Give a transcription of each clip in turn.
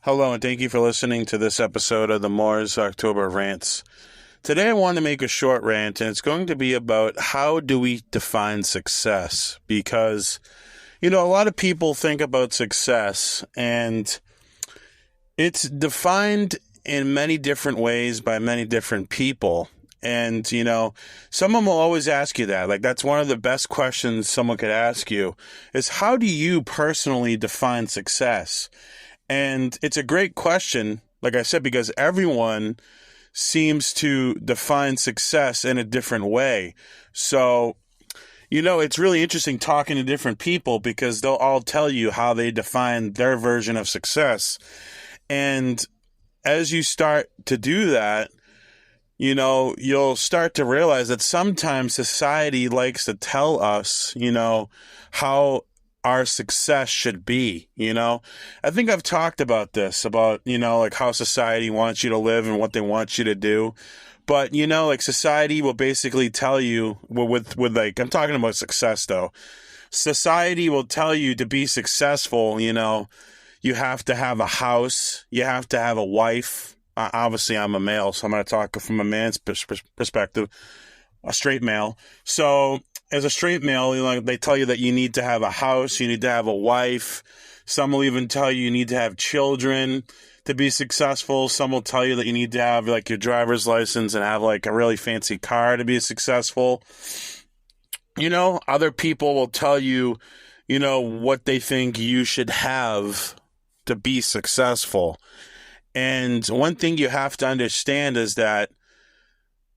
Hello, and thank you for listening to this episode of the Moore's October Rants. Today I want to make a short rant, and it's going to be about how do we define success? Because, a lot of people think about success, and it's defined in many different ways by many different people. And, someone will always ask you that. Like, that's one of the best questions someone could ask you is, how do you personally define success? And it's a great question, like I said, because everyone seems to define success in a different way. So, it's really interesting talking to different people because they'll all tell you how they define their version of success. And as you start to do that, you'll start to realize that sometimes society likes to tell us, how our success should be, I think I've talked about this, about, like how society wants you to live and what they want you to do. But, like society will basically tell you with I'm talking about success though. Society will tell you to be successful, you have to have a house, you have to have a wife. Obviously I'm a male, so I'm going to talk from a man's perspective, a straight male. So as a straight male, they tell you that you need to have a house, you need to have a wife. Some will even tell you need to have children to be successful. Some will tell you that you need to have like your driver's license and have like a really fancy car to be successful. Other people will tell you, what they think you should have to be successful. And one thing you have to understand is that,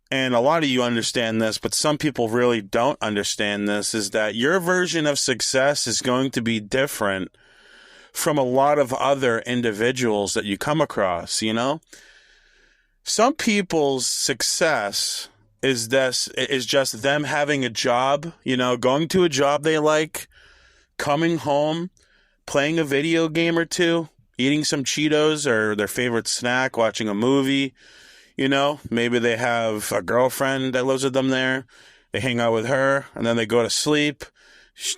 and a lot of you understand this, but some people really don't understand this, is that your version of success is going to be different from a lot of other individuals that you come across, Some people's success is just them having a job, going to a job they like, coming home, playing a video game or two, eating some Cheetos or their favorite snack, watching a movie. Maybe they have a girlfriend that lives with them there. They hang out with her, and then they go to sleep.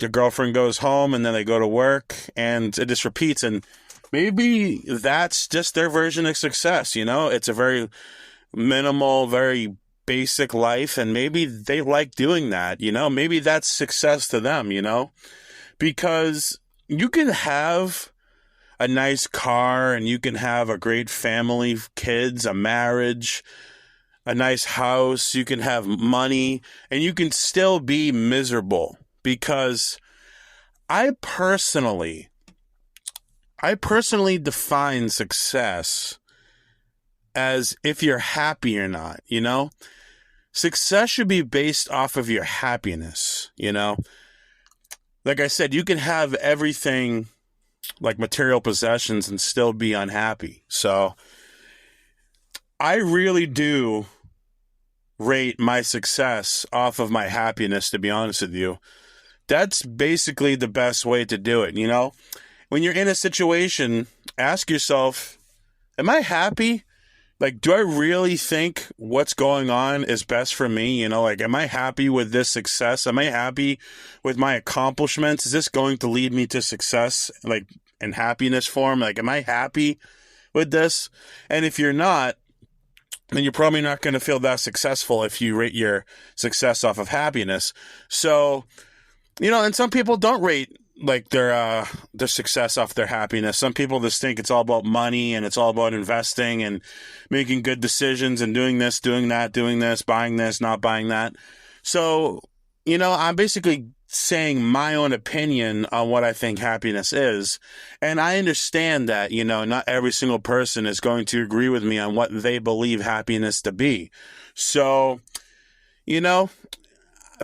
The girlfriend goes home, and then they go to work, and it just repeats. And maybe that's just their version of success, It's a very minimal, very basic life, and maybe they like doing that, Maybe that's success to them, Because you can have a nice car, and you can have a great family, kids, a marriage, a nice house, you can have money, and you can still be miserable. Because I personally define success as if you're happy or not, Success should be based off of your happiness, Like I said, you can have everything like material possessions and still be unhappy. So I really do rate my success off of my happiness, to be honest with you. That's basically the best way to do it, When you're in a situation, ask yourself, am I happy? Like, do I really think what's going on is best for me? Am I happy with this success? Am I happy with my accomplishments? Is this going to lead me to success, like in happiness form? Like, am I happy with this? And if you're not, then you're probably not going to feel that successful if you rate your success off of happiness. So, and some people don't rate like their success off their happiness. Some people just think it's all about money, and it's all about investing and making good decisions and doing this, doing that, doing this, buying this, not buying that. So, I'm basically saying my own opinion on what I think happiness is. And I understand that, not every single person is going to agree with me on what they believe happiness to be. So,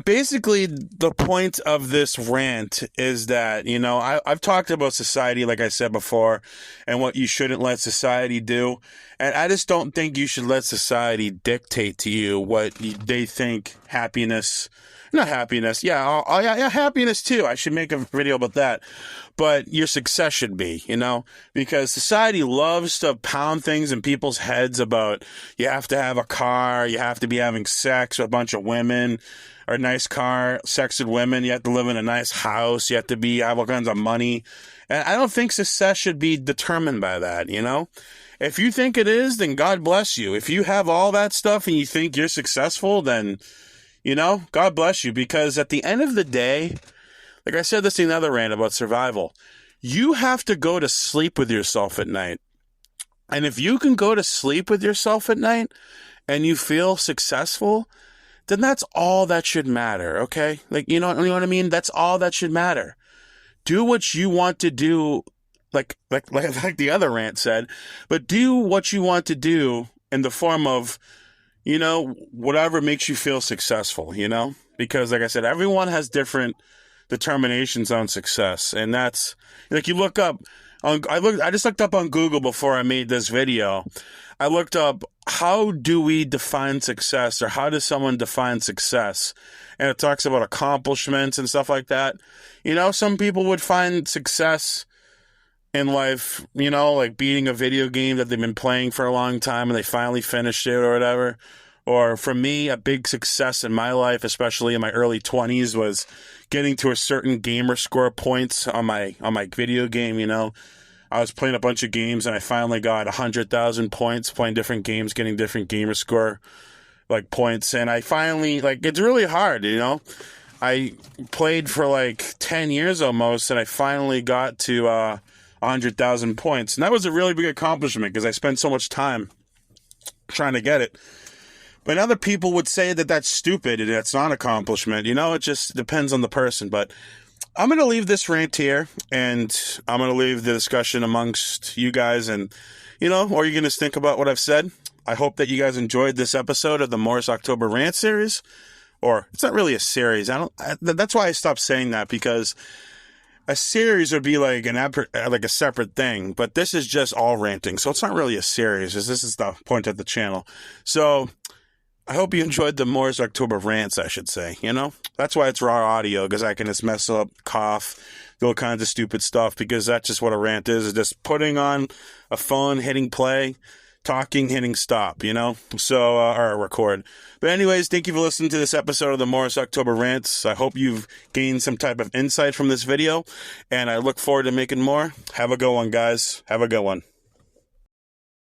basically, the point of this rant is that, I've talked about society, like I said before, and what you shouldn't let society do. And I just don't think you should let society dictate to you what they think happiness, not happiness. Yeah, happiness too. I should make a video about that. but your success should be, because society loves to pound things in people's heads about you have to have a car, you have to be having sex with a bunch of women, or a nice car, sex with women, you have to live in a nice house, you have to have all kinds of money. And I don't think success should be determined by that, If you think it is, then God bless you. If you have all that stuff and you think you're successful, then, God bless you. Because at the end of the day, like I said this in another rant about survival, you have to go to sleep with yourself at night. And if you can go to sleep with yourself at night and you feel successful, then that's all that should matter, okay? Like, you know what I mean? That's all that should matter. Do what you want to do, like the other rant said, but do what you want to do in the form of, whatever makes you feel successful, Because like I said, everyone has different determinations on success. And that's, like, you look up, I just looked up on Google before I made this video. I looked up, how do we define success, or how does someone define success? And it talks about accomplishments and stuff like that. Some people would find success in life, like beating a video game that they've been playing for a long time and they finally finished it or whatever. Or for me, a big success in my life, especially in my early 20s, was getting to a certain gamer score points on my video game, I was playing a bunch of games and I finally got 100,000 points playing different games, getting different gamer score points. And I finally, it's really hard, I played for 10 years almost, and I finally got to 100,000 points. And that was a really big accomplishment because I spent so much time trying to get it. But other people would say that that's stupid and that's not an accomplishment. It just depends on the person. But I'm going to leave this rant here, and I'm going to leave the discussion amongst you guys, and, or you're going to think about what I've said. I hope that you guys enjoyed this episode of the Morris October Rant series. Or, it's not really a series. That's why I stopped saying that, because a series would be like a separate thing, but this is just all ranting. So it's not really a series. This is the point of the channel. So I hope you enjoyed the Morris October rants, I should say, That's why it's raw audio, because I can just mess up, cough, do all kinds of stupid stuff, because that's just what a rant is just putting on a phone, hitting play, talking, hitting stop, So, or record. But anyways, thank you for listening to this episode of the Morris October Rants. I hope you've gained some type of insight from this video, and I look forward to making more. Have a good one, guys. Have a good one.